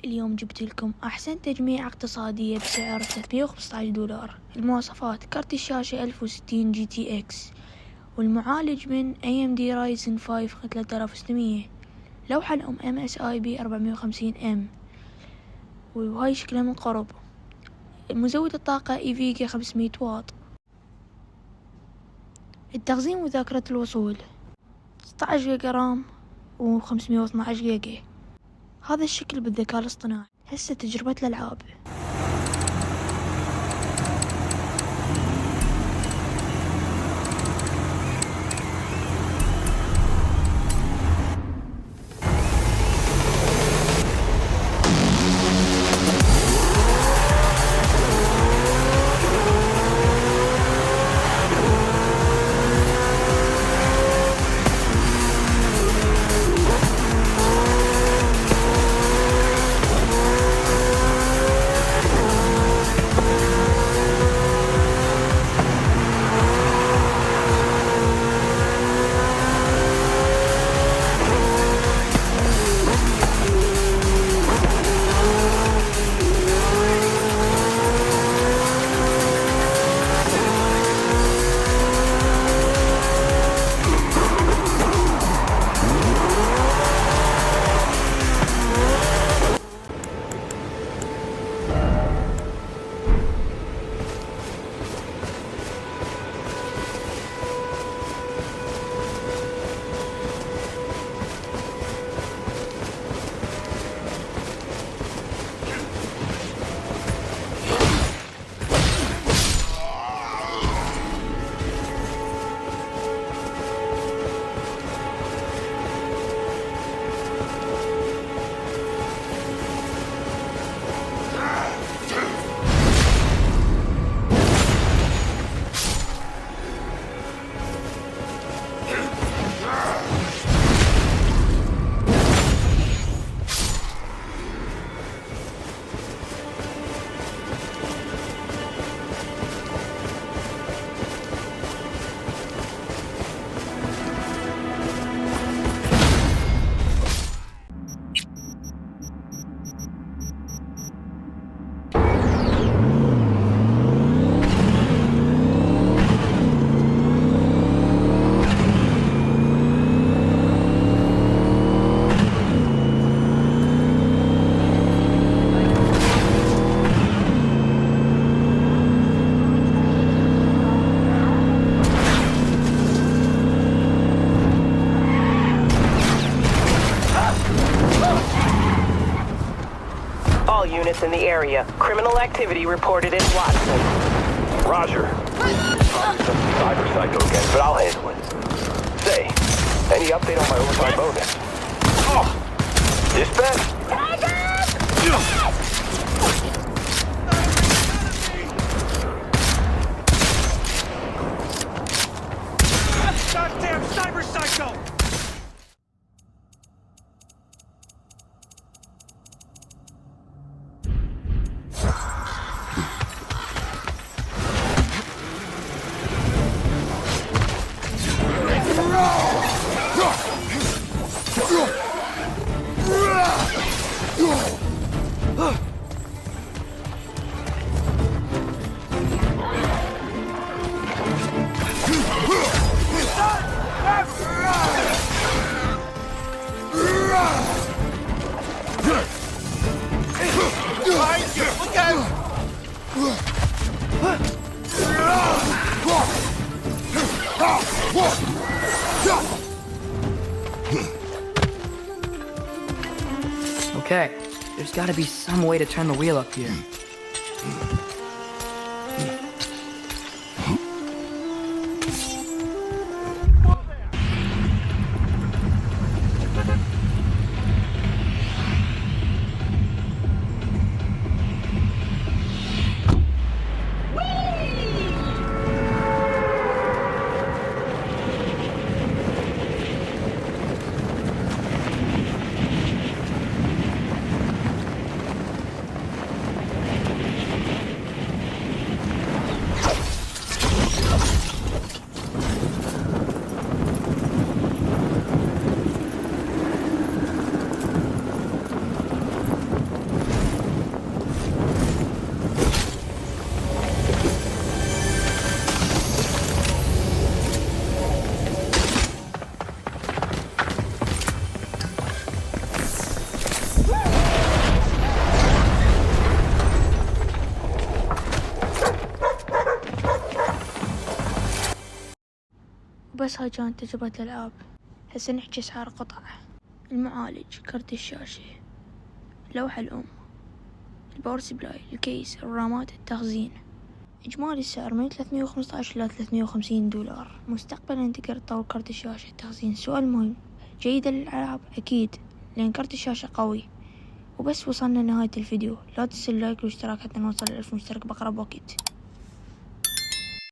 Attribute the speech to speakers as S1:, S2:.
S1: اليوم جبت لكم أحسن تجميعة اقتصادية بسعر $315. المواصفات: كرت الشاشة 1060 GTX، والمعالج من AMD Ryzen 5 3600، لوحة الأم MSI 450M، وهاي شكلها من قرب. مزود الطاقة NVIDIA 500 واط. التخزين وذاكرة الوصول 16 جيجا رام و512 جيجا. هذا الشكل بالذكاء الاصطناعي. هسه تجربة الألعاب.
S2: Units in the area. Criminal activity reported in Watson.
S3: Roger. Some cyber psycho again, but I'll handle it. Say, any update on my overtime bonus? Oh! Dispatch?
S4: Goddamn cyber psycho!
S5: Okay, there's gotta be some way to turn the wheel up here.
S1: وبس هاي كانت تجربة الألعاب. هسه نحكي أسعار قطع. المعالج، كرت الشاشة، اللوحة الأم، الباور سبلاي، الكيس، الرامات، التخزين. إجمالي السعر من 315 إلى $350. مستقبلا تقدر تطور كرت الشاشة. التخزين سؤال مهم، جيدة للألعاب أكيد لأن كرت الشاشة قوي. وبس وصلنا لنهاية الفيديو، لا تنسوا اللايك والاشتراك حتى نوصل ل1000 مشترك بأقرب وقت.